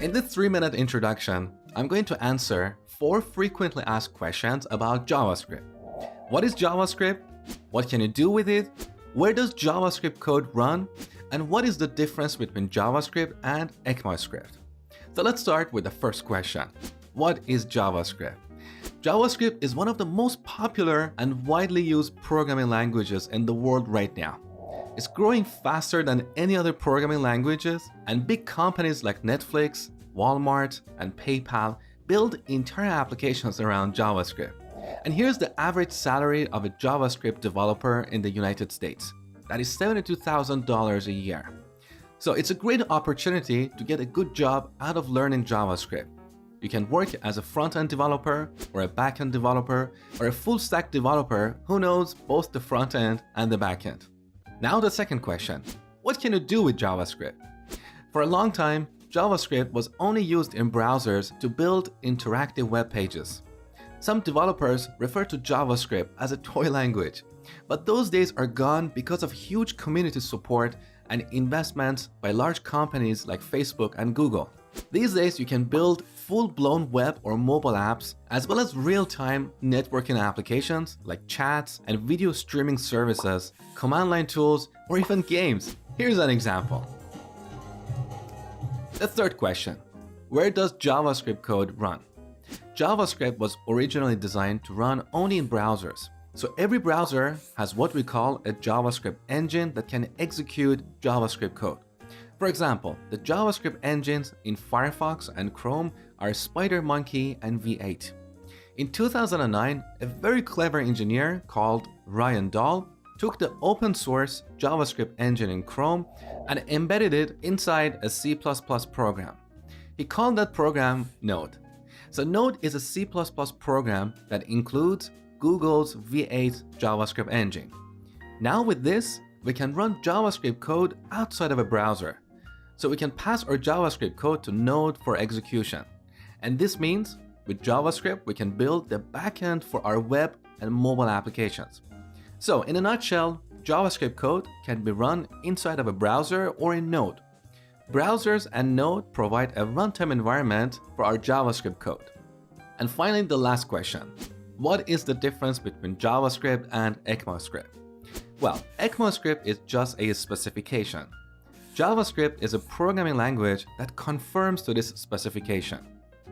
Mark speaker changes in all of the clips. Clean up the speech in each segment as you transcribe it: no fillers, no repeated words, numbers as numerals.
Speaker 1: In this 3-minute introduction, I'm going to answer 4 frequently asked questions about JavaScript. What is JavaScript? What can you do with it? Where does JavaScript code run? And what is the difference between JavaScript and ECMAScript? So let's start with the first question. What is JavaScript? JavaScript is one of the most popular and widely used programming languages in the world right now. It's growing faster than any other programming languages, and big companies like Netflix, Walmart, and PayPal build entire applications around JavaScript. And here's the average salary of a JavaScript developer in the United States. That is $72,000 a year. So it's a great opportunity to get a good job out of learning JavaScript. You can work as a front-end developer, or a back-end developer, or a full-stack developer who knows both the front-end and the back-end. Now the second question, what can you do with JavaScript? For a long time, JavaScript was only used in browsers to build interactive web pages. Some developers refer to JavaScript as a toy language, but those days are gone because of huge community support and investments by large companies like Facebook and Google. These days, you can build full-blown web or mobile apps, as well as real-time networking applications like chats and video streaming services, command line tools, or even games. Here's an example. The third question, where does JavaScript code run? JavaScript was originally designed to run only in browsers. So every browser has what we call a JavaScript engine that can execute JavaScript code. For example, the JavaScript engines in Firefox and Chrome are SpiderMonkey and V8. In 2009, a very clever engineer called Ryan Dahl took the open source JavaScript engine in Chrome and embedded it inside a C++ program. He called that program Node. So Node is a C++ program that includes Google's V8 JavaScript engine. Now with this, we can run JavaScript code outside of a browser. So we can pass our JavaScript code to Node for execution. And this means with JavaScript, we can build the backend for our web and mobile applications. So in a nutshell, JavaScript code can be run inside of a browser or in Node. Browsers and Node provide a runtime environment for our JavaScript code. And finally, the last question. What is the difference between JavaScript and ECMAScript? Well, ECMAScript is just a specification. JavaScript is a programming language that conforms to this specification.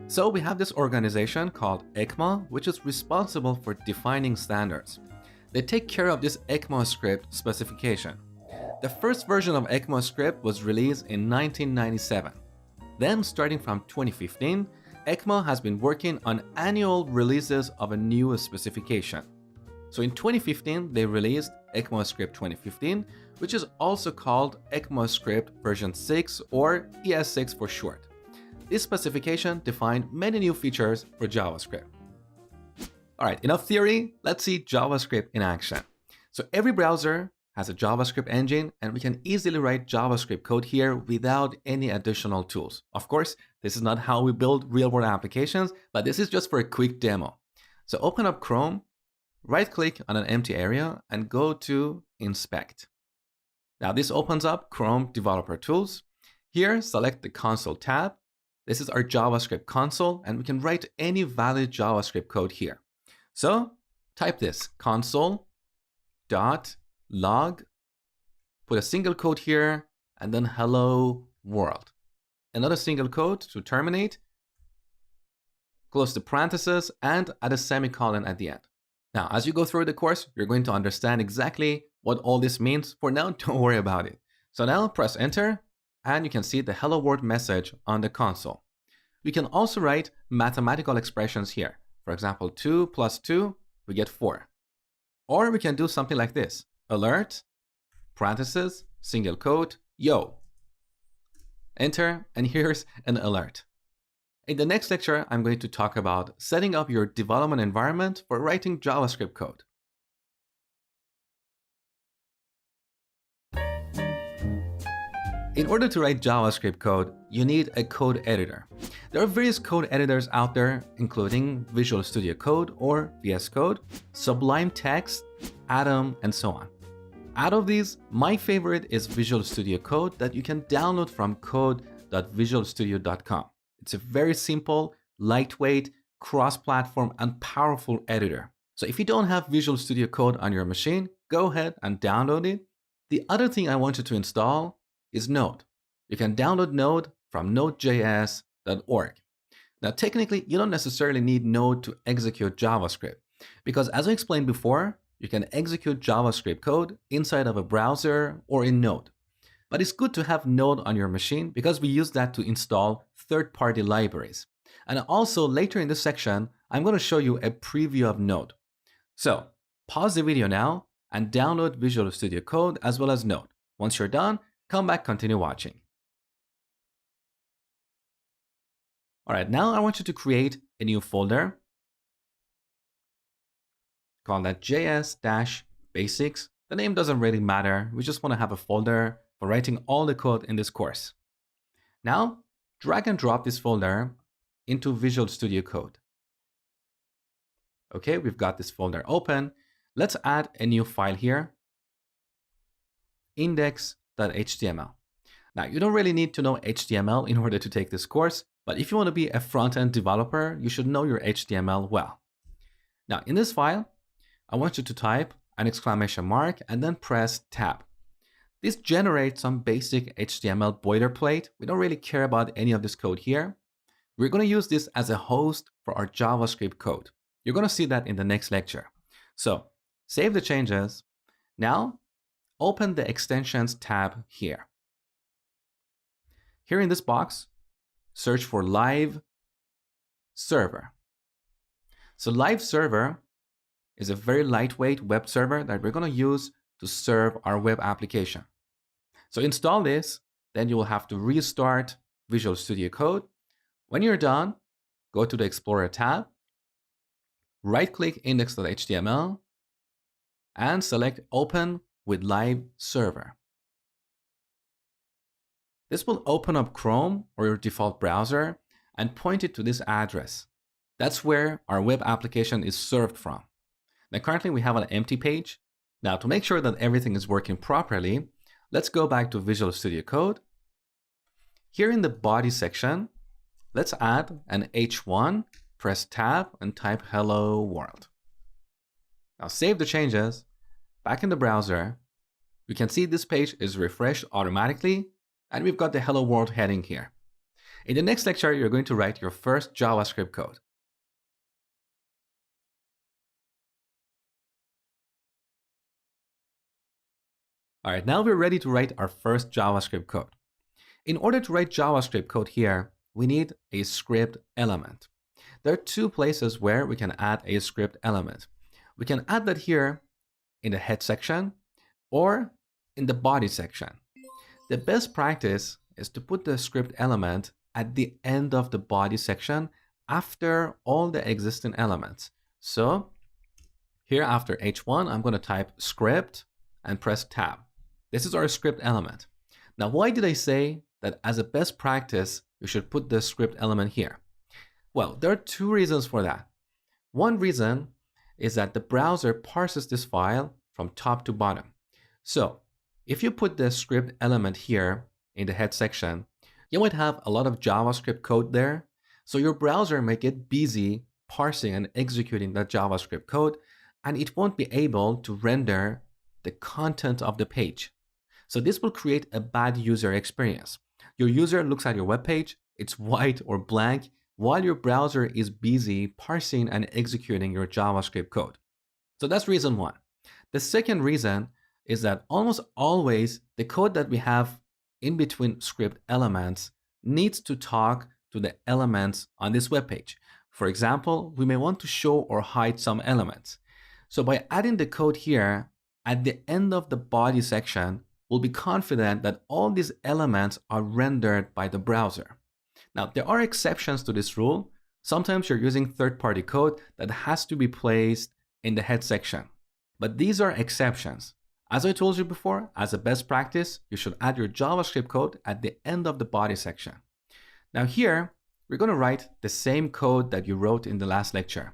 Speaker 1: So we have this organization called ECMA, which is responsible for defining standards. They take care of this ECMAScript specification. The first version of ECMAScript was released in 1997. Then, starting from 2015, ECMA has been working on annual releases of a new specification. So in 2015, they released ECMAScript 2015, which is also called ECMAScript version 6 or ES6 for short. This specification defined many new features for JavaScript. Alright, enough theory, let's see JavaScript in action. So every browser has a JavaScript engine, and we can easily write JavaScript code here without any additional tools. Of course, this is not how we build real-world applications, but this is just for a quick demo. So open up Chrome, right-click on an empty area, and go to Inspect. Now this opens up Chrome Developer Tools. Here, select the Console tab. This is our JavaScript console, and we can write any valid JavaScript code here. So type this, console.log, put a single quote here, and then hello world. Another single quote to terminate, close the parentheses, and add a semicolon at the end. Now, as you go through the course, you're going to understand exactly what all this means. For now, don't worry about it. So now press enter, and you can see the hello world message on the console. We can also write mathematical expressions here. For example, 2 plus 2, we get 4. Or we can do something like this. Alert, parentheses, single quote, yo. Enter, and here's an alert. In the next lecture, I'm going to talk about setting up your development environment for writing JavaScript code. In order to write JavaScript code, you need a code editor. There are various code editors out there, including Visual Studio Code or VS Code, Sublime Text, Atom, and so on. Out of these, my favorite is Visual Studio Code that you can download from code.visualstudio.com. It's a very simple, lightweight, cross-platform, and powerful editor. So if you don't have Visual Studio Code on your machine, go ahead and download it. The other thing I want you to install is Node. You can download Node from nodejs.org. Now, technically, you don't necessarily need Node to execute JavaScript, because as I explained before, you can execute JavaScript code inside of a browser or in Node. But it's good to have Node on your machine because we use that to install third-party libraries. And also, later in this section, I'm going to show you a preview of Node. So, pause the video now and download Visual Studio Code as well as Node. Once you're done, come back, continue watching. All right, now I want you to create a new folder. Call that JS-Basics. The name doesn't really matter. We just want to have a folder for writing all the code in this course. Now, drag and drop this folder into Visual Studio Code. Okay, we've got this folder open. Let's add a new file here, index.html. Now, you don't really need to know HTML in order to take this course, but if you want to be a front-end developer, you should know your HTML well. Now, in this file, I want you to type an exclamation mark and then press tab. This generates some basic HTML boilerplate. We don't really care about any of this code here. We're going to use this as a host for our JavaScript code. You're going to see that in the next lecture. So, save the changes. Now, open the extensions tab here. Here in this box, search for live server. So live server is a very lightweight web server that we're going to use to serve our web application. So install this, then you will have to restart Visual Studio Code. When you're done, go to the Explorer tab, right-click index.html, and select Open with Live Server. This will open up Chrome or your default browser and point it to this address. That's where our web application is served from. Now, currently we have an empty page. Now, to make sure that everything is working properly, let's go back to Visual Studio Code. Here in the body section, let's add an H1, press tab, and type hello world. Now, save the changes. Back in the browser, you can see this page is refreshed automatically, and we've got the hello world heading here. In the next lecture, you're going to write your first JavaScript code. All right, now we're ready to write our first JavaScript code. In order to write JavaScript code here, we need a script element. There are two places where we can add a script element. We can add that here in the head section or in the body section. The best practice is to put the script element at the end of the body section after all the existing elements. So here after H1, I'm going to type script and press tab. This is our script element. Now, why did I say that as a best practice, you should put the script element here? Well, there are two reasons for that. One reason is that the browser parses this file from top to bottom. So if you put the script element here in the head section, you might have a lot of JavaScript code there. So your browser may get busy parsing and executing that JavaScript code, and it won't be able to render the content of the page. So this will create a bad user experience. Your user looks at your web page, it's white or blank, while your browser is busy parsing and executing your JavaScript code. So that's reason one. The second reason is that almost always the code that we have in between script elements needs to talk to the elements on this web page. For example, we may want to show or hide some elements. So by adding the code here at the end of the body section, we'll be confident that all these elements are rendered by the browser. Now, there are exceptions to this rule. Sometimes you're using third-party code that has to be placed in the head section. But these are exceptions. As I told you before, as a best practice, you should add your JavaScript code at the end of the body section. Now here, we're going to write the same code that you wrote in the last lecture.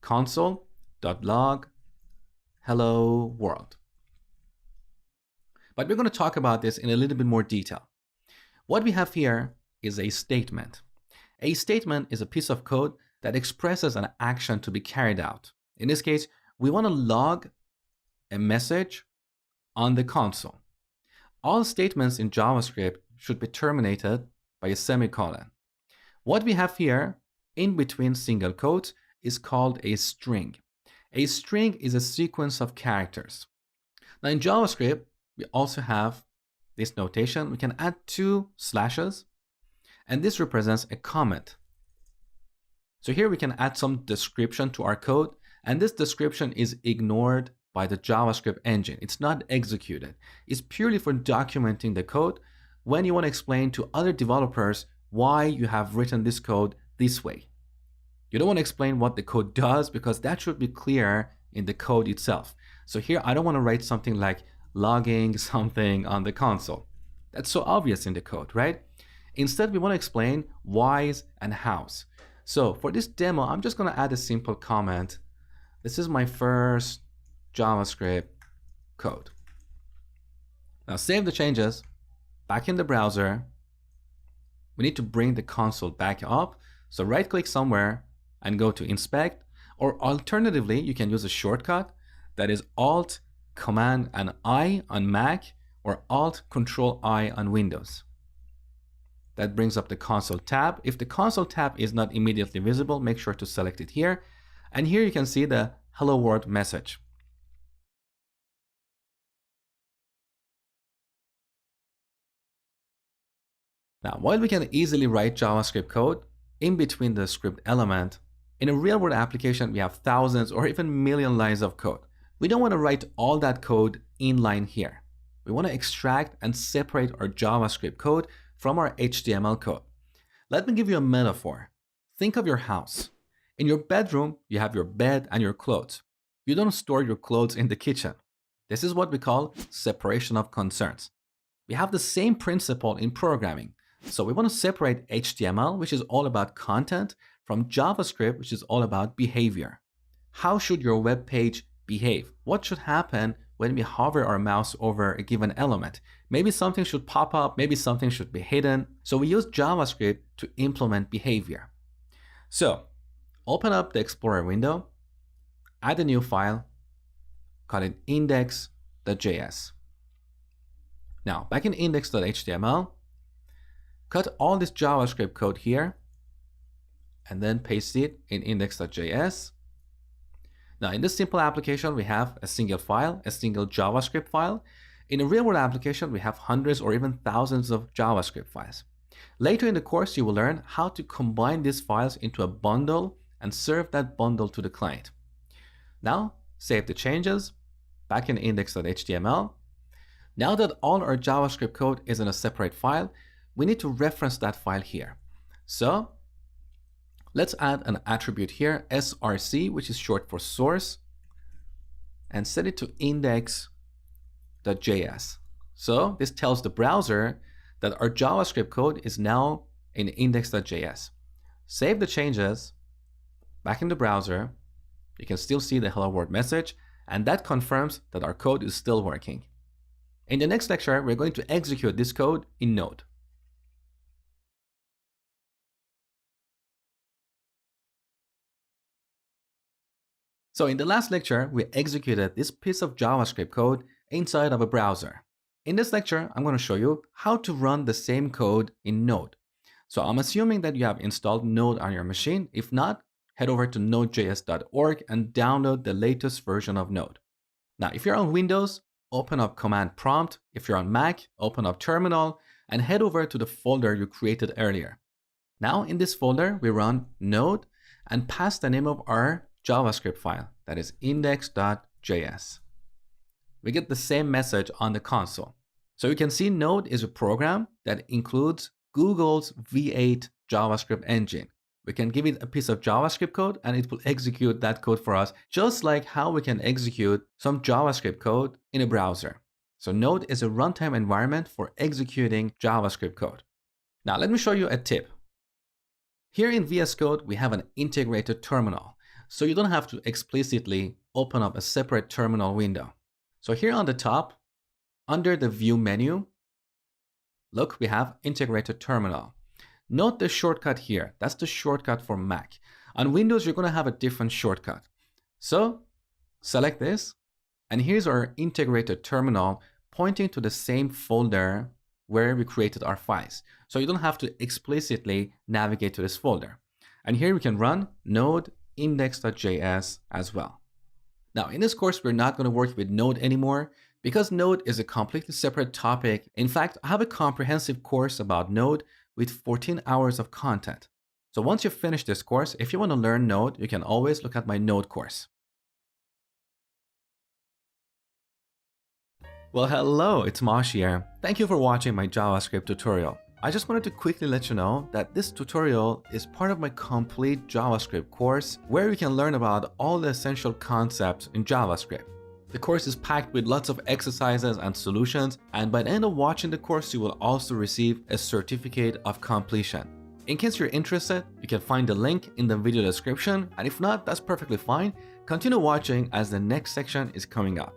Speaker 1: Console.log hello world. But we're going to talk about this in a little bit more detail. What we have here is a statement. A statement is a piece of code that expresses an action to be carried out. In this case, we want to log a message on the console. All statements in JavaScript should be terminated by a semicolon. What we have here in between single quotes is called a string. A string is a sequence of characters. Now in JavaScript, we also have this notation. We can add 2 slashes, and this represents a comment. So here we can add some description to our code, and this description is ignored by the JavaScript engine. It's not executed. It's purely for documenting the code when you want to explain to other developers why you have written this code this way. You don't want to explain what the code does because that should be clear in the code itself. So here I don't want to write something like logging something on the console. That's so obvious in the code, right? Instead, we want to explain whys and hows. So for this demo, I'm just going to add a simple comment. This is my first JavaScript code. Now save the changes. Back in the browser, we need to bring the console back up. So right click somewhere and go to inspect, or alternatively, you can use a shortcut that is Alt, Command and I on Mac, or Alt, Control I on Windows. That brings up the console tab. If the console tab is not immediately visible, make sure to select it here. And here you can see the hello world message. Now, while we can easily write JavaScript code in between the script element, in a real-world application, we have thousands or even million lines of code. We don't want to write all that code inline here. We want to extract and separate our JavaScript code from our HTML code. Let me give you a metaphor. Think of your house. In your bedroom, you have your bed and your clothes. You don't store your clothes in the kitchen. This is what we call separation of concerns. We have the same principle in programming. So we want to separate HTML, which is all about content, from JavaScript, which is all about behavior. How should your web page behave? What should happen when we hover our mouse over a given element? Maybe something should pop up, maybe something should be hidden. So we use JavaScript to implement behavior. So open up the Explorer window, add a new file, call it index.js. Now back in index.html, cut all this JavaScript code here and then paste it in index.js. Now in this simple application, we have a single file, a single JavaScript file. In a real-world application, we have hundreds or even thousands of JavaScript files. Later in the course, you will learn how to combine these files into a bundle and serve that bundle to the client. Now, save the changes, back in index.html. Now that all our JavaScript code is in a separate file, we need to reference that file here. So let's add an attribute here, src, which is short for source, and set it to index.js. So this tells the browser that our JavaScript code is now in index.js. Save the changes, back in the browser. You can still see the hello world message, and that confirms that our code is still working. In the next lecture, we're going to execute this code in Node. So in the last lecture, we executed this piece of JavaScript code inside of a browser. In this lecture, I'm going to show you how to run the same code in Node. So I'm assuming that you have installed Node on your machine. If not, head over to nodejs.org and download the latest version of Node. Now, if you're on Windows, open up Command Prompt. If you're on Mac, open up Terminal and head over to the folder you created earlier. Now in this folder, we run Node and pass the name of our JavaScript file, that is index.js. We get the same message on the console. So you can see Node is a program that includes Google's V8 JavaScript engine. We can give it a piece of JavaScript code and it will execute that code for us, just like how we can execute some JavaScript code in a browser. So Node is a runtime environment for executing JavaScript code. Now let me show you a tip. Here in VS Code, we have an integrated terminal. So you don't have to explicitly open up a separate terminal window. So here on the top, under the View menu, look, we have Integrated Terminal. Note the shortcut here. That's the shortcut for Mac. On Windows, you're going to have a different shortcut. So select this, and here's our integrated terminal pointing to the same folder where we created our files. So you don't have to explicitly navigate to this folder. And here we can run node index.js as well. Now in this course, we're not going to work with Node anymore because Node is a completely separate topic. In fact, I have a comprehensive course about Node with 14 hours of content. So once you finish this course, if you want to learn Node, you can always look at my Node course. Well, hello, it's Mosh here. Thank you for watching my JavaScript tutorial. I just wanted to quickly let you know that this tutorial is part of my complete JavaScript course where you can learn about all the essential concepts in JavaScript. The course is packed with lots of exercises and solutions, and by the end of watching the course, you will also receive a certificate of completion. In case you're interested, you can find the link in the video description, and if not, that's perfectly fine. Continue watching as the next section is coming up.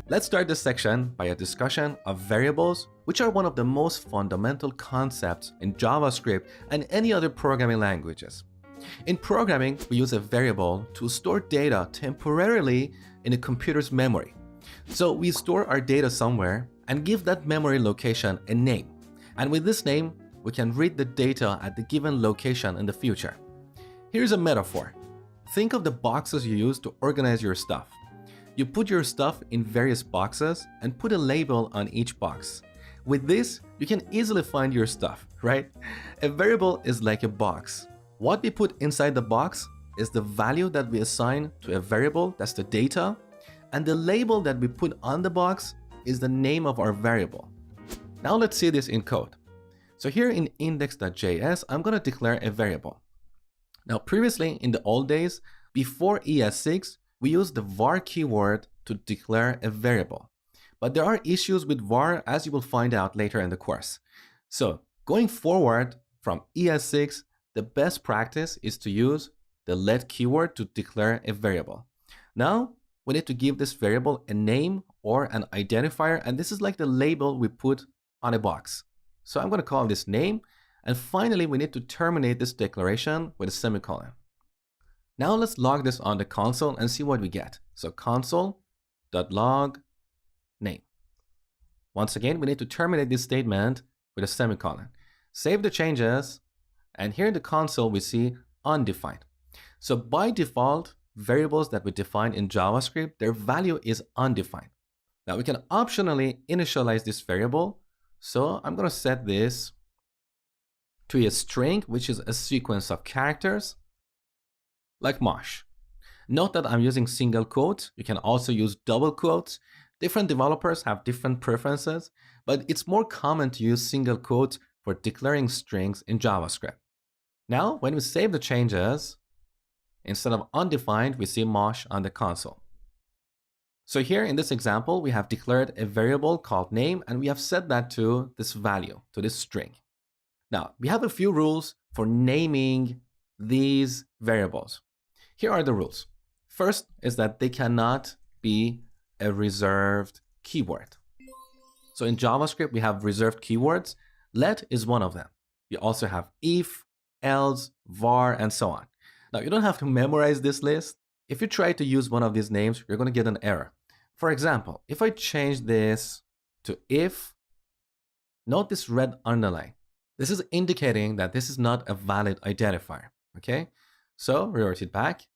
Speaker 1: Let's start this section by a discussion of variables, which are one of the most fundamental concepts in JavaScript and any other programming languages. In programming, we use a variable to store data temporarily in a computer's memory. So we store our data somewhere and give that memory location a name. And with this name, we can read the data at the given location in the future. Here's a metaphor. Think of the boxes you use to organize your stuff. You put your stuff in various boxes and put a label on each box. With this, you can easily find your stuff, right? A variable is like a box. What we put inside the box is the value that we assign to a variable, that's the data, and the label that we put on the box is the name of our variable. Now let's see this in code. So here in index.js, I'm going to declare a variable. Now previously in the old days, before ES6, we use the var keyword to declare a variable. But there are issues with var, as you will find out later in the course. So going forward from ES6, the best practice is to use the let keyword to declare a variable. Now we need to give this variable a name or an identifier, and this is like the label we put on a box. So I'm going to call this name, and finally we need to terminate this declaration with a semicolon. Now let's log this on the console and see what we get. So console.log name. Once again, we need to terminate this statement with a semicolon. Save the changes, and here in the console we see undefined. So by default, variables that we define in JavaScript, their value is undefined. Now we can optionally initialize this variable. So I'm going to set this to a string, which is a sequence of characters, like Mosh. Note that I'm using single quotes. You can also use double quotes. Different developers have different preferences, but it's more common to use single quotes for declaring strings in JavaScript. Now, when we save the changes, instead of undefined, we see Mosh on the console. So here in this example, we have declared a variable called name, and we have set that to this value, to this string. Now, we have a few rules for naming these variables. Here are the rules. First is that they cannot be a reserved keyword. So in JavaScript, we have reserved keywords. Let is one of them. We also have if, else, var, and so on. Now, you don't have to memorize this list. If you try to use one of these names, you're going to get an error. For example, if I change this to if, note this red underline. This is indicating that this is not a valid identifier, okay? So revert it back.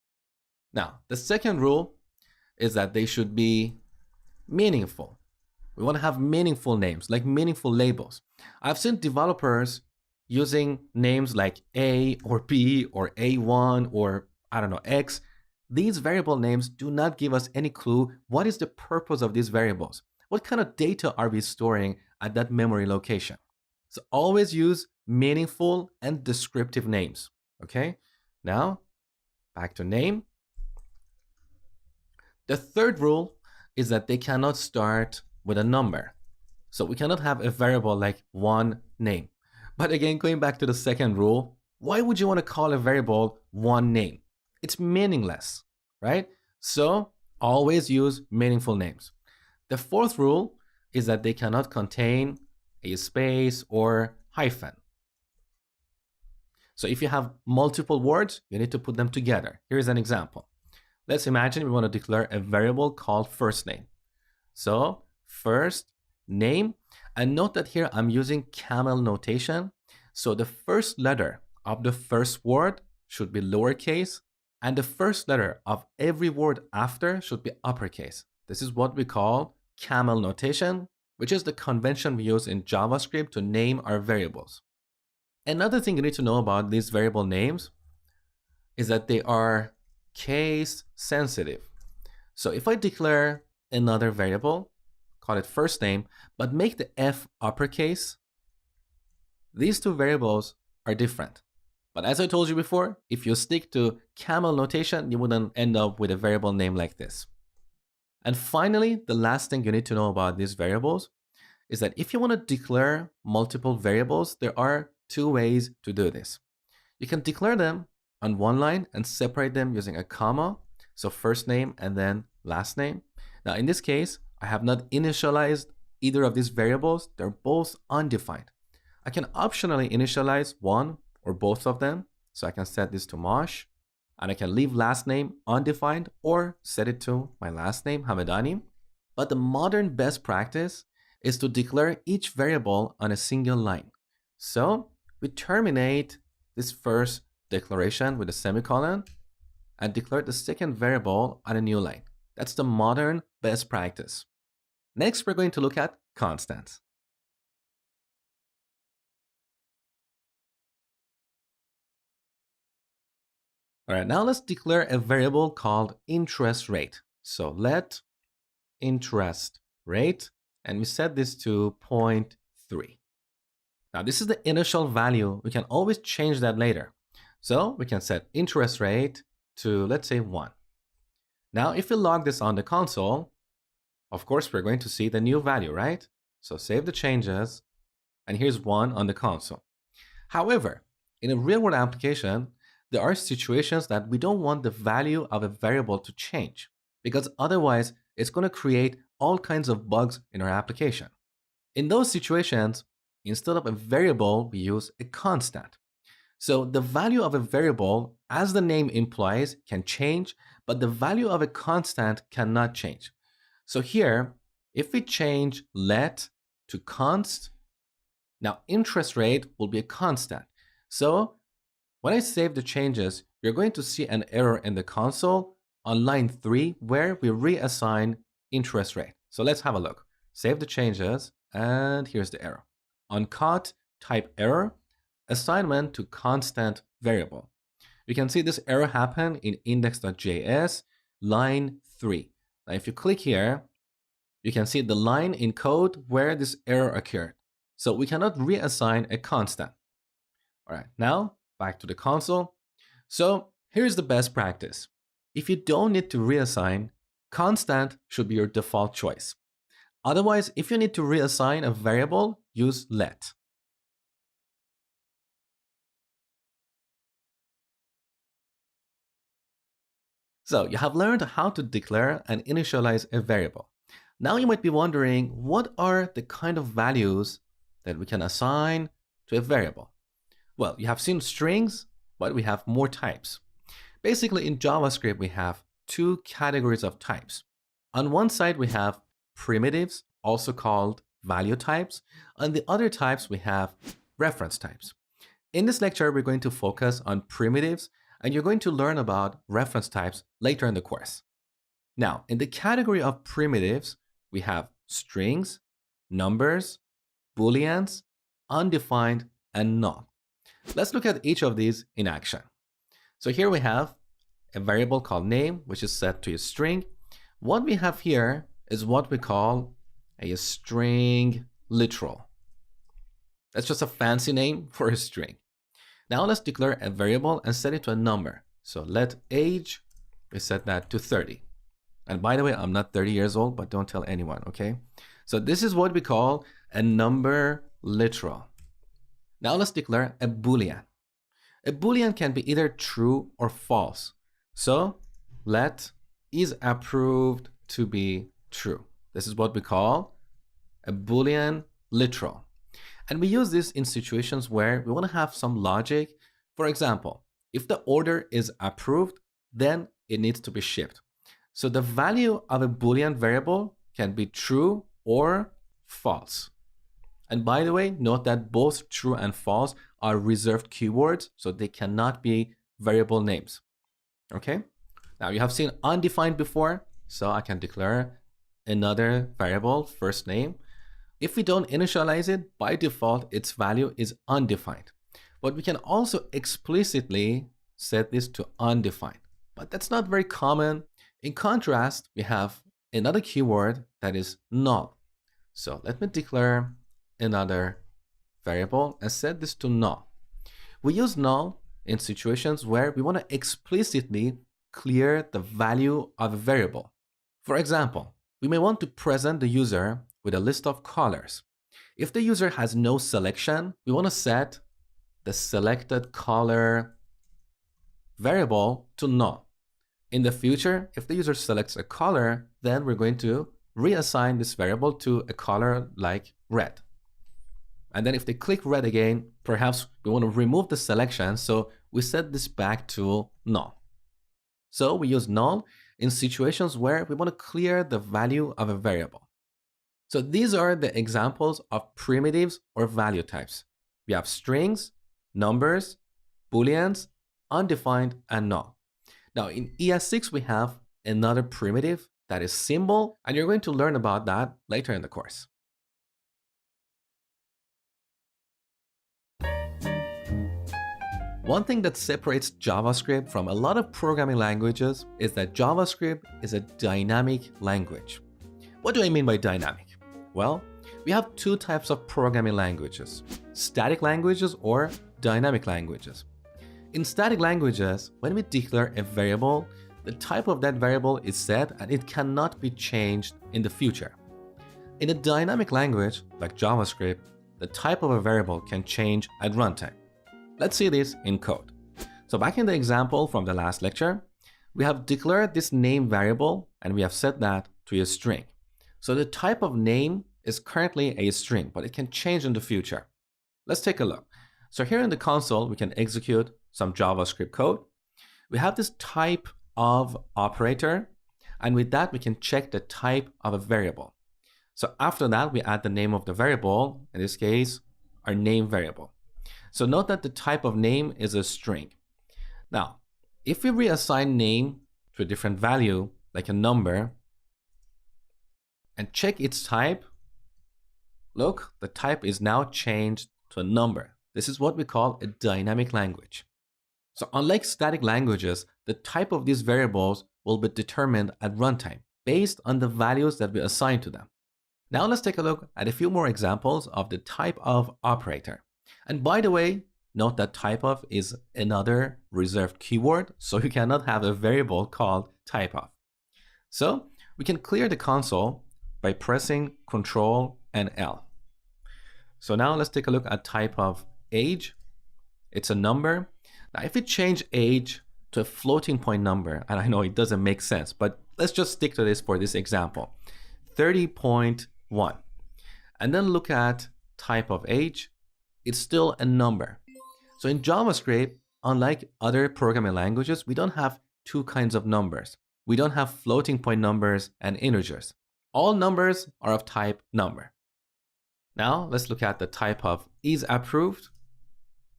Speaker 1: Now, the second rule is that they should be meaningful. We want to have meaningful names, like meaningful labels. I've seen developers using names like A or B or A1 or I don't know, X. These variable names do not give us any clue what is the purpose of these variables. What kind of data are we storing at that memory location? So always use meaningful and descriptive names, okay? Now, back to name. The third rule is that they cannot start with a number. So we cannot have a variable like one name. But again, going back to the second rule, why would you want to call a variable one name? It's meaningless, right? So always use meaningful names. The fourth rule is that they cannot contain a space or hyphen. So if you have multiple words, you need to put them together. Here's an example. Let's imagine we want to declare a variable called first name. So first name, and note that here I'm using camel notation. So the first letter of the first word should be lowercase, and the first letter of every word after should be uppercase. This is what we call camel notation, which is the convention we use in JavaScript to name our variables. Another thing you need to know about these variable names is that they are case sensitive. So if I declare another variable, call it first name, but make the F uppercase, these two variables are different. But as I told you before, if you stick to camel notation, you wouldn't end up with a variable name like this. And finally, the last thing you need to know about these variables is that if you want to declare multiple variables, there are two ways to do this. You can declare them on one line and separate them using a comma, so first name and then last name. Now in this case, I have not initialized either of these variables. They're both undefined. I can optionally initialize one or both of them. So I can set this to Mosh, and I can leave last name undefined or set it to my last name, Hamedani. But the modern best practice is to declare each variable on a single line. So we terminate this first declaration with a semicolon and declare the second variable on a new line. That's the modern best practice. Next, we're going to look at constants. All right, now let's declare a variable called interest rate. So let interest rate, and we set this to 0.3. Now this is the initial value. We can always change that later. So we can set interest rate to, let's say, 1. Now if we log this on the console, of course we're going to see the new value, right? So save the changes, and here's 1 on the console. However, in a real-world application, there are situations that we don't want the value of a variable to change, because otherwise it's going to create all kinds of bugs in our application. In those situations, instead of a variable, we use a constant. So the value of a variable, as the name implies, can change, but the value of a constant cannot change. So here, if we change let to const, now interest rate will be a constant. So when I save the changes, you're going to see an error in the console on line 3 where we reassign interest rate. So let's have a look. Save the changes, and here's the error. Uncaught type error, assignment to constant variable. You can see this error happen in index.js, line 3. Now if you click here, you can see the line in code where this error occurred. So we cannot reassign a constant. All right, now back to the console. So here's the best practice. If you don't need to reassign, constant should be your default choice. Otherwise, if you need to reassign a variable, use let. So you have learned how to declare and initialize a variable. Now you might be wondering, what are the kind of values that we can assign to a variable? Well, you have seen strings, but we have more types. Basically, in JavaScript, we have two categories of types. On one side, we have primitives, also called value types. On the other types, we have reference types. In this lecture, we're going to focus on primitives, and you're going to learn about reference types later in the course. Now, in the category of primitives, we have strings, numbers, booleans, undefined, and null. Let's look at each of these in action. So here we have a variable called name, which is set to a string. What we have here is what we call a string literal. That's just a fancy name for a string. Now let's declare a variable and set it to a number. So let age, we set that to 30. And by the way, I'm not 30 years old, but don't tell anyone, okay? So this is what we call a number literal. Now let's declare a boolean. A boolean can be either true or false. So let is approved to be true. This is what we call a Boolean literal. And we use this in situations where we want to have some logic. For example, if the order is approved, then it needs to be shipped. So the value of a Boolean variable can be true or false. And by the way, note that both true and false are reserved keywords, so they cannot be variable names. Okay? Now you have seen undefined before, so I can declare another variable, first name. If we don't initialize it, by default, its value is undefined. But we can also explicitly set this to undefined. But that's not very common. In contrast, we have another keyword that is null. So let me declare another variable and set this to null. We use null in situations where we want to explicitly clear the value of a variable. For example, we may want to present the user with a list of colors. If the user has no selection, we want to set the selected color variable to null. In the future, if the user selects a color, then we're going to reassign this variable to a color like red. And then if they click red again, perhaps we want to remove the selection, so we set this back to null. So we use null in situations where we want to clear the value of a variable. So these are the examples of primitives or value types. We have strings, numbers, booleans, undefined, and null. Now in ES6 we have another primitive that is symbol, and you're going to learn about that later in the course. One thing that separates JavaScript from a lot of programming languages is that JavaScript is a dynamic language. What do I mean by dynamic? Well, we have two types of programming languages: static languages or dynamic languages. In static languages, when we declare a variable, the type of that variable is set and it cannot be changed in the future. In a dynamic language like JavaScript, the type of a variable can change at runtime. Let's see this in code. So back in the example from the last lecture, we have declared this name variable and we have set that to a string. So the type of name is currently a string, but it can change in the future. Let's take a look. So here in the console, we can execute some JavaScript code. We have this type of operator, and with that, we can check the type of a variable. So after that, we add the name of the variable, in this case, our name variable. So note that the type of name is a string. Now, if we reassign name to a different value, like a number, and check its type, look, the type is now changed to a number. This is what we call a dynamic language. So unlike static languages, the type of these variables will be determined at runtime based on the values that we assign to them. Now let's take a look at a few more examples of the type of operator. And by the way, note that type of is another reserved keyword, so you cannot have a variable called type of. So we can clear the console by pressing Ctrl and L. So now let's take a look at type of age. It's a number. Now if we change age to a floating point number, and I know it doesn't make sense, but let's just stick to this for this example, 30.1. And then look at type of age, it's still a number. So in JavaScript, unlike other programming languages, we don't have two kinds of numbers. We don't have floating point numbers and integers. All numbers are of type number. Now let's look at the type of is approved.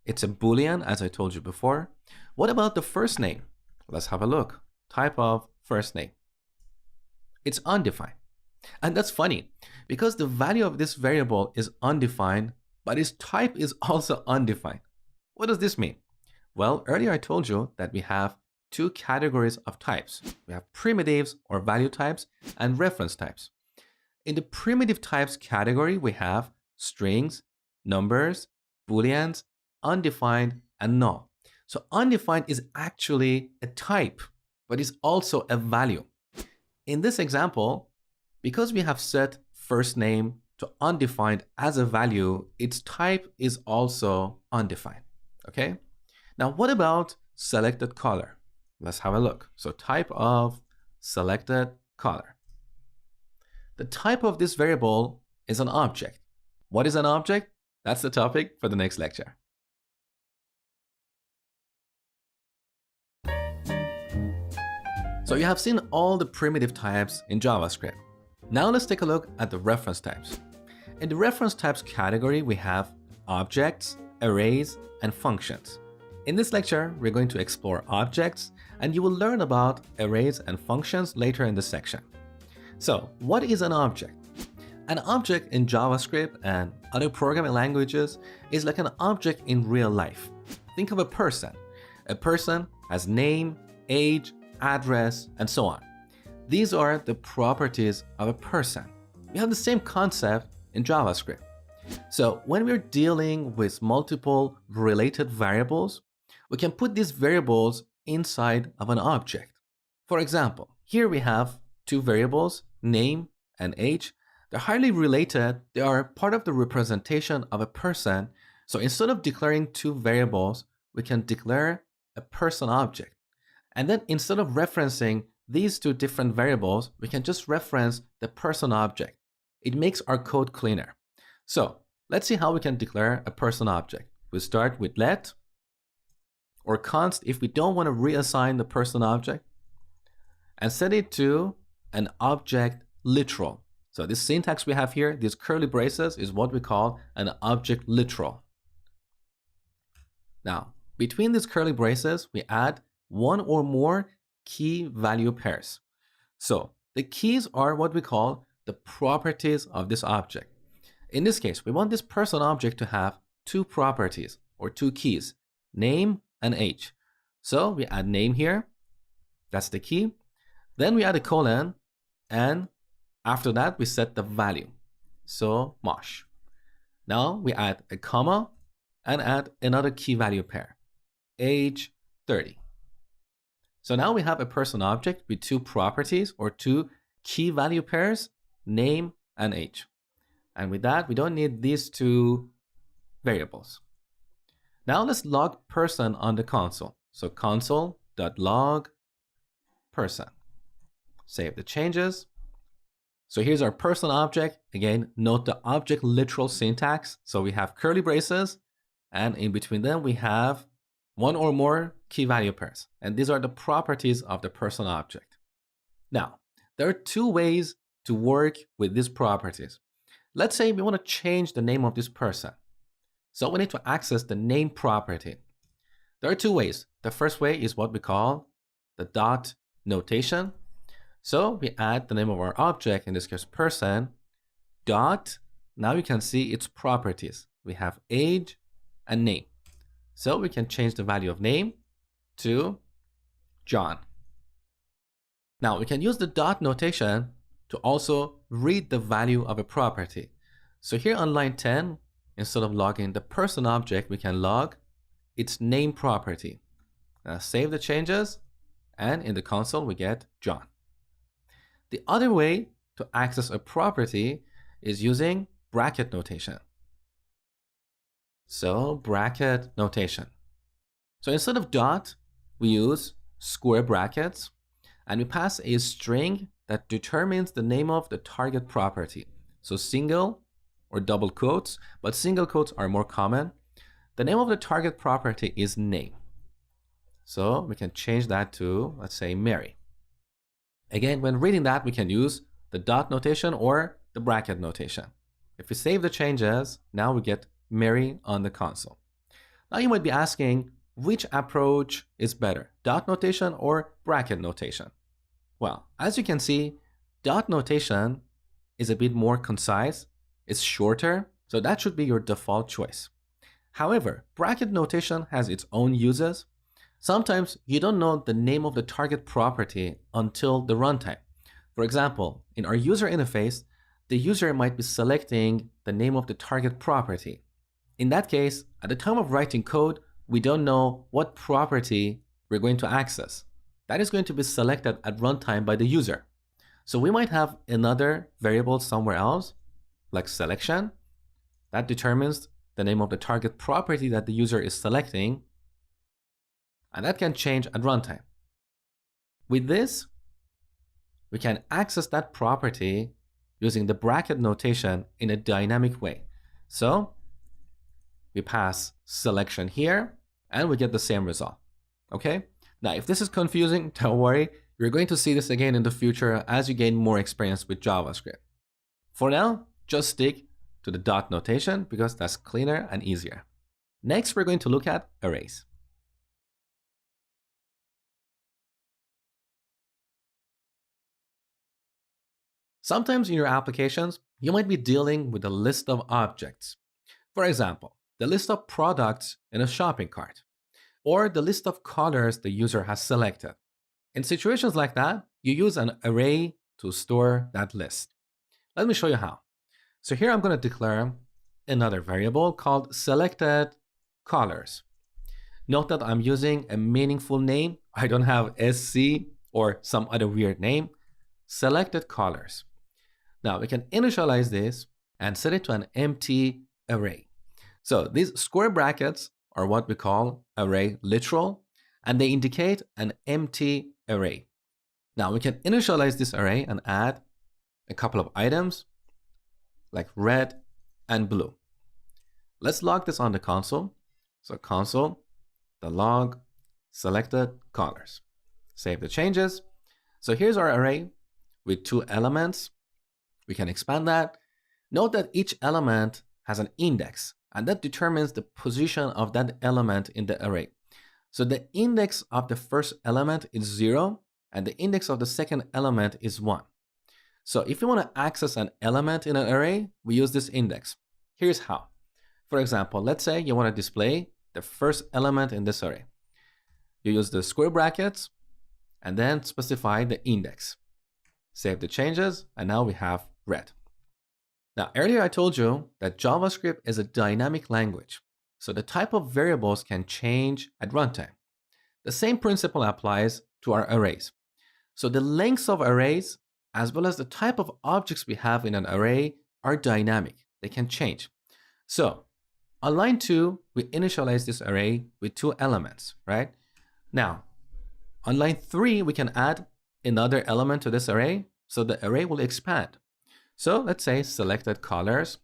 Speaker 1: It's a Boolean, as I told you before. What about the first name? Let's have a look. Type of first name. It's undefined. And that's funny because the value of this variable is undefined, but its type is also undefined. What does this mean? Well, earlier I told you that we have two categories of types. We have primitives or value types and reference types. In the primitive types category, we have strings, numbers, booleans, undefined, and null. So undefined is actually a type, but is also a value. In this example, because we have set first name to undefined as a value, its type is also undefined. Okay? Now, what about selected color? Let's have a look. So type of selected color. The type of this variable is an object. What is an object? That's the topic for the next lecture. So you have seen all the primitive types in JavaScript. Now let's take a look at the reference types. In the reference types category, we have objects, arrays, and functions. In this lecture, we're going to explore objects, and you will learn about arrays and functions later in this section. So, what is an object? An object in JavaScript and other programming languages is like an object in real life. Think of a person. A person has name, age, address, and so on. These are the properties of a person. We have the same concept in JavaScript. So when we're dealing with multiple related variables, we can put these variables inside of an object. For example, here we have two variables, name and age. They're highly related. They are part of the representation of a person. So instead of declaring two variables, we can declare a person object. And then instead of referencing these two different variables, we can just reference the person object. It makes our code cleaner. So let's see how we can declare a person object. We start with let or const if we don't want to reassign the person object, and set it to an object literal. So this syntax we have here, these curly braces, is what we call an object literal. Now, between these curly braces, we add one or more key value pairs. So the keys are what we call the properties of this object. In this case, we want this person object to have two properties or two keys, name and age. So we add name here, that's the key. Then we add a colon, and after that we set the value. So mosh. Now we add a comma and add another key value pair, age 30. So now we have a person object with two properties or two key value pairs, name and age. And with that, we don't need these two variables. Now let's log person on the console. So console.log person. Save the changes. So here's our person object. Again, note the object literal syntax. So we have curly braces, and in between them we have one or more key value pairs. And these are the properties of the person object. Now, there are two ways to work with these properties. Let's say we want to change the name of this person. So we need to access the name property. There are two ways. The first way is what we call the dot notation. So we add the name of our object, in this case person, dot. Now you can see its properties. We have age and name. So we can change the value of name to John. Now we can use the dot notation to also read the value of a property. So here on line 10, instead of logging the person object, we can log its name property. Now save the changes, and in the console we get John. The other way to access a property is using bracket notation. So bracket notation. So instead of dot, we use square brackets, and we pass a string that determines the name of the target property. So single or double quotes, but single quotes are more common. The name of the target property is name. So we can change that to, let's say, Mary. Again, when reading that, we can use the dot notation or the bracket notation. If we save the changes, now we get Mary on the console. Now you might be asking, which approach is better, dot notation or bracket notation? Well, as you can see, dot notation is a bit more concise, it's shorter, so that should be your default choice. However, bracket notation has its own uses. Sometimes you don't know the name of the target property until the runtime. For example, in our user interface, the user might be selecting the name of the target property. In that case, at the time of writing code, we don't know what property we're going to access. That is going to be selected at runtime by the user. So we might have another variable somewhere else, like selection, that determines the name of the target property that the user is selecting, and that can change at runtime. With this, we can access that property using the bracket notation in a dynamic way. So we pass selection here and we get the same result. Okay? Now, if this is confusing, don't worry. You're going to see this again in the future as you gain more experience with JavaScript. For now, just stick to the dot notation because that's cleaner and easier. Next, we're going to look at arrays. Sometimes in your applications, you might be dealing with a list of objects. For example, the list of products in a shopping cart, or the list of colors the user has selected. In situations like that, you use an array to store that list. Let me show you how. So here I'm going to declare another variable called selected colors. Note that I'm using a meaningful name. I don't have SC or some other weird name. Selected colors. Now we can initialize this and set it to an empty array. So these square brackets are what we call array literal, and they indicate an empty array. Now we can initialize this array and add a couple of items like red and blue. Let's log this on the console. So console, the log, selected colors. Save the changes. So here's our array with 2 elements. We can expand that. Note that each element has an index, and that determines the position of that element in the array. So the index of the first element is 0, and the index of the second element is 1. So if you want to access an element in an array, we use this index. Here's how. For example, let's say you want to display the first element in this array. You use the square brackets and then specify the index. Save the changes, and now we have red. Now, earlier I told you that JavaScript is a dynamic language, so the type of variables can change at runtime. The same principle applies to our arrays. So the lengths of arrays, as well as the type of objects we have in an array, are dynamic. They can change. So on line 2, we initialize this array with 2 elements, right? Now, on line 3, we can add another element to this array, so the array will expand. So let's say selected colors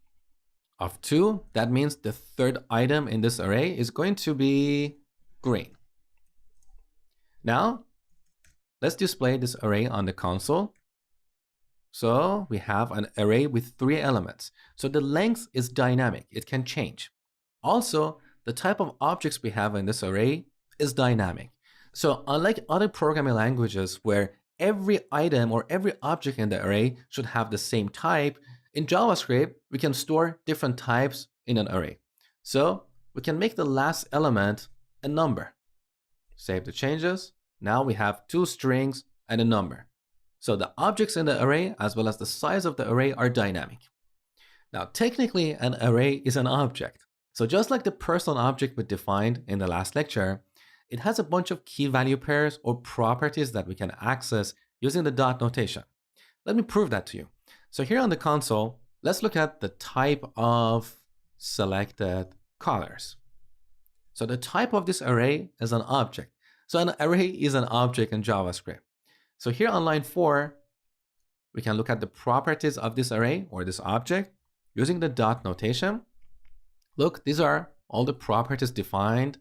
Speaker 1: of 2. That means the third item in this array is going to be green. Now, let's display this array on the console. So we have an array with 3 elements. So the length is dynamic. It can change. Also, the type of objects we have in this array is dynamic. So unlike other programming languages where every item or every object in the array should have the same type, in JavaScript, we can store different types in an array. So we can make the last element a number. Save the changes. Now we have 2 strings and a number. So the objects in the array as well as the size of the array are dynamic. Now technically an array is an object. So just like the personal object we defined in the last lecture, it has a bunch of key value pairs or properties that we can access using the dot notation. Let me prove that to you. So here on the console, let's look at the type of selected colors. So the type of this array is an object. So an array is an object in JavaScript. So here on line 4, we can look at the properties of this array or this object using the dot notation. Look, these are all the properties defined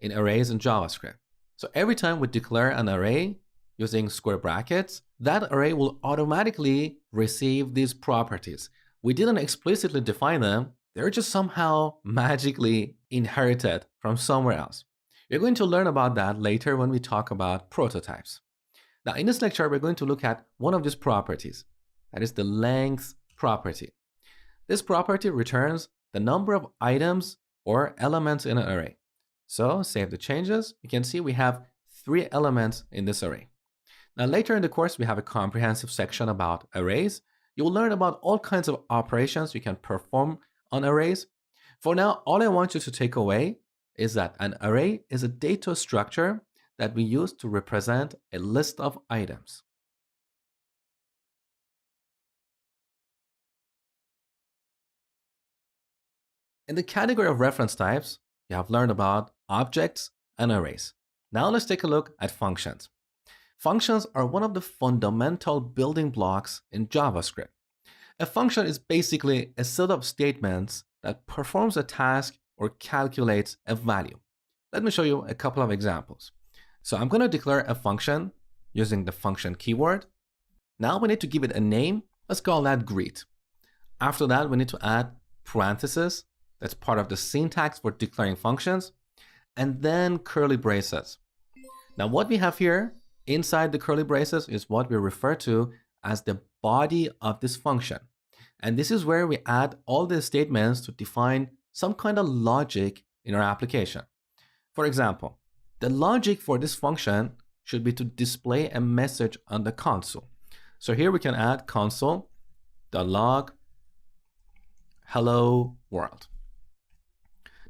Speaker 1: in arrays in JavaScript. So every time we declare an array using square brackets, that array will automatically receive these properties. We didn't explicitly define them. They're just somehow magically inherited from somewhere else. You're going to learn about that later when we talk about prototypes. Now in this lecture, we're going to look at one of these properties. That is the length property. This property returns the number of items or elements in an array. So save the changes. You can see we have 3 elements in this array. Now later in the course, we have a comprehensive section about arrays. You will learn about all kinds of operations you can perform on arrays. For now, all I want you to take away is that an array is a data structure that we use to represent a list of items. In the category of reference types, you have learned about objects and arrays. Now let's take a look at functions. Functions are one of the fundamental building blocks in JavaScript. A function is basically a set of statements that performs a task or calculates a value. Let me show you a couple of examples. So I'm going to declare a function using the function keyword. Now we need to give it a name. Let's call that greet. After that, we need to add parentheses. That's part of the syntax for declaring functions. And then curly braces. Now what we have here inside the curly braces is what we refer to as the body of this function. And this is where we add all the statements to define some kind of logic in our application. For example, the logic for this function should be to display a message on the console. So here we can add console.log hello world.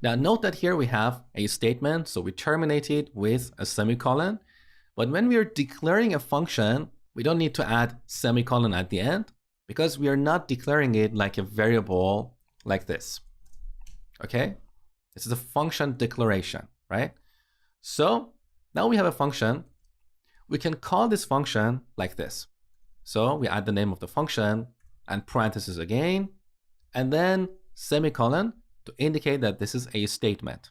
Speaker 1: Now note that here we have a statement, so we terminate it with a semicolon. But when we are declaring a function, we don't need to add semicolon at the end because we are not declaring it like a variable like this. Okay? This is a function declaration, right? So now we have a function. We can call this function like this. So we add the name of the function and parentheses again, and then semicolon to indicate that this is a statement.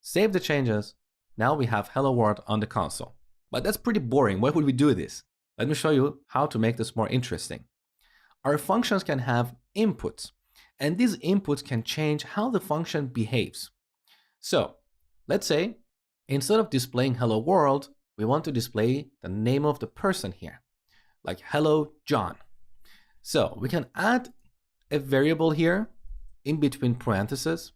Speaker 1: Save the changes. Now we have hello world on the console. But that's pretty boring. Why would we do this? Let me show you how to make this more interesting. Our functions can have inputs, and these inputs can change how the function behaves. So let's say instead of displaying hello world, we want to display the name of the person here, like hello John. So we can add a variable here in between parentheses.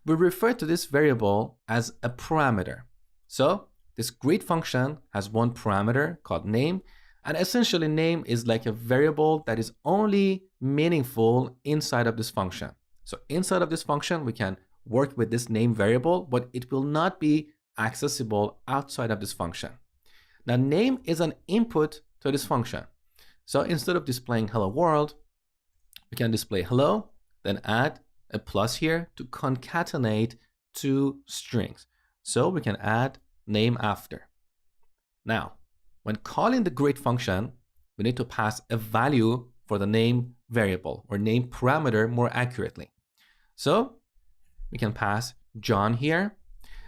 Speaker 1: We refer to this variable as a parameter. So this greet function has one parameter called name, and essentially name is like a variable that is only meaningful inside of this function. So inside of this function, we can work with this name variable, but it will not be accessible outside of this function. Now name is an input to this function. So instead of displaying hello world, we can display hello, then add a plus here to concatenate two strings. So we can add name after. Now, when calling the greet function, we need to pass a value for the name variable or name parameter more accurately. So we can pass John here.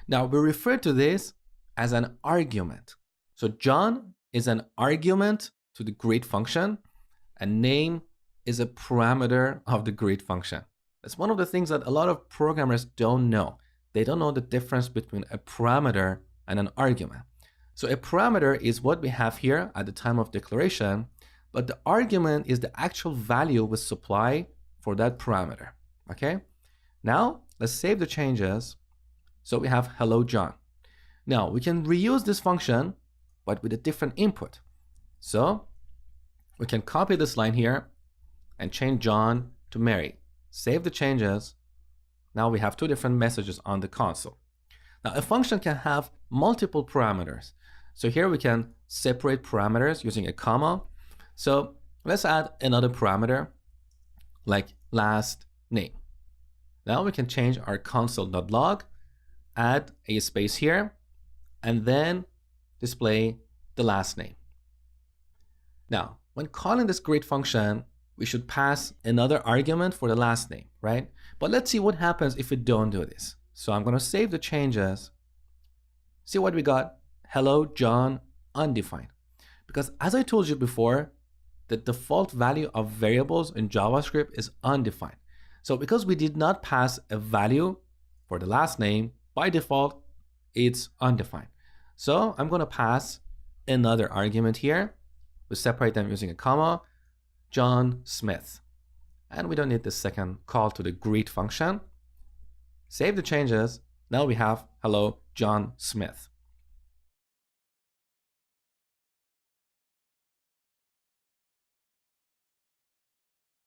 Speaker 1: Now we refer to this as an argument. So John is an argument to the greet function, and name is a parameter of the greet function. That's one of the things that a lot of programmers don't know. They don't know the difference between a parameter and an argument. So a parameter is what we have here at the time of declaration, but the argument is the actual value we supply for that parameter. Okay? Now let's save the changes. So we have hello John. Now we can reuse this function, but with a different input. So we can copy this line here and change John to Mary. Save the changes. Now we have two different messages on the console. Now a function can have multiple parameters. So here we can separate parameters using a comma. So let's add another parameter like last name. Now we can change our console.log, add a space here, and then display the last name. Now, when calling this greet function, we should pass another argument for the last name, right? But let's see what happens if we don't do this. So I'm going to save the changes. See what we got? Hello John undefined. Because as I told you before, the default value of variables in JavaScript is undefined. So because we did not pass a value for the last name, by default, it's undefined. So I'm going to pass another argument here. We separate them using a comma, John Smith. And we don't need the second call to the greet function. Save the changes. Now we have hello John Smith.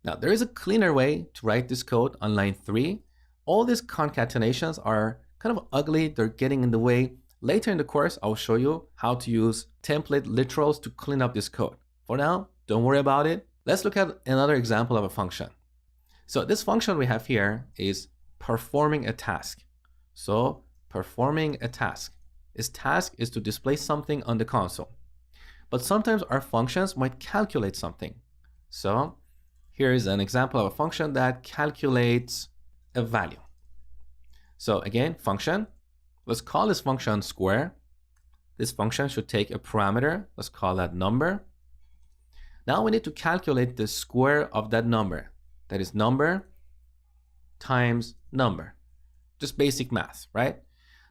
Speaker 1: Now there is a cleaner way to write this code on line 3. All these concatenations are kind of ugly. They're getting in the way. Later in the course, I'll show you how to use template literals to clean up this code. For now, don't worry about it. Let's look at another example of a function. So this function we have here is performing a task. So performing a task. Its task is to display something on the console. But sometimes our functions might calculate something. So Here is an example of a function that calculates a value. So again, function. Let's call this function square. This function should take a parameter. Let's call that number. Now we need to calculate the square of that number. That is number times number. Just basic math, right?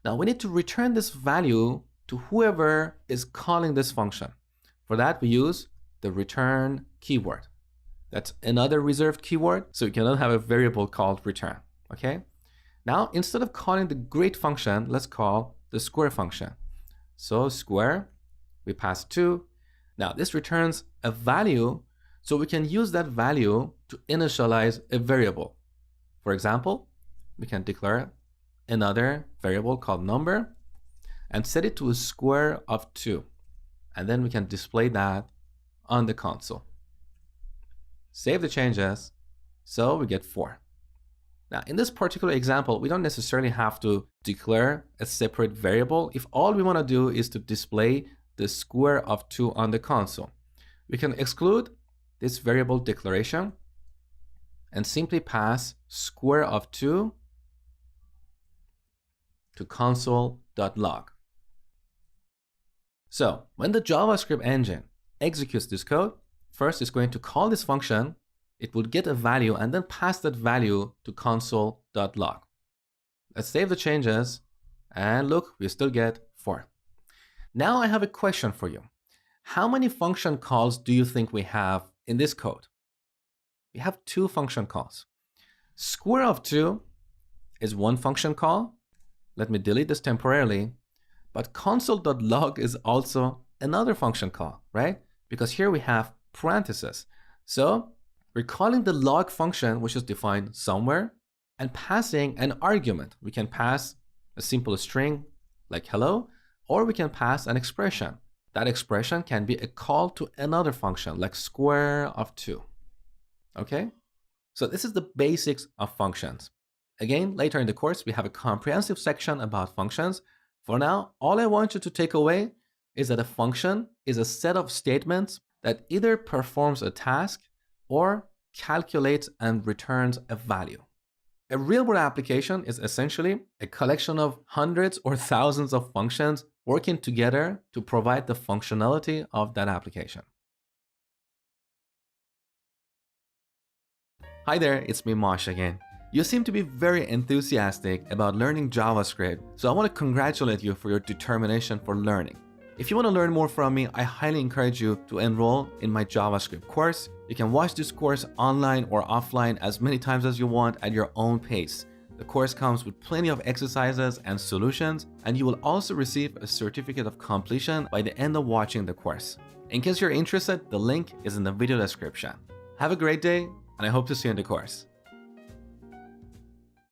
Speaker 1: Now we need to return this value to whoever is calling this function. For that, we use the return keyword. That's another reserved keyword, so you cannot have a variable called return, okay? Now, instead of calling the greet function, let's call the square function. So square, we pass 2. Now this returns a value, so we can use that value to initialize a variable. For example, we can declare another variable called number and set it to a square of 2. And then we can display that on the console. Save the changes, so we get 4. Now, in this particular example, we don't necessarily have to declare a separate variable if all we want to do is to display the square of 2 on the console. We can exclude this variable declaration and simply pass square of 2 to console.log. So when the JavaScript engine executes this code, first it's going to call this function, it will get a value and then pass that value to console.log. Let's save the changes and look, we still get 4. Now I have a question for you. How many function calls do you think we have in this code? We have 2 function calls. Square of 2 is one function call. Let me delete this temporarily. But console.log is also another function call, right? Because here we have parentheses. So we're calling the log function, which is defined somewhere, and passing an argument. We can pass a simple string like hello, or we can pass an expression. That expression can be a call to another function like square of 2. Okay? So this is the basics of functions. Again, later in the course, we have a comprehensive section about functions. For now, all I want you to take away is that a function is a set of statements that either performs a task or calculates and returns a value. A real-world application is essentially a collection of hundreds or thousands of functions working together to provide the functionality of that application. Hi there, it's me Mosh again. You seem to be very enthusiastic about learning JavaScript, so I want to congratulate you for your determination for learning. If you want to learn more from me, I highly encourage you to enroll in my JavaScript course. You can watch this course online or offline as many times as you want at your own pace. The course comes with plenty of exercises and solutions, and you will also receive a certificate of completion by the end of watching the course. In case you're interested, the link is in the video description. Have a great day, and I hope to see you in the course.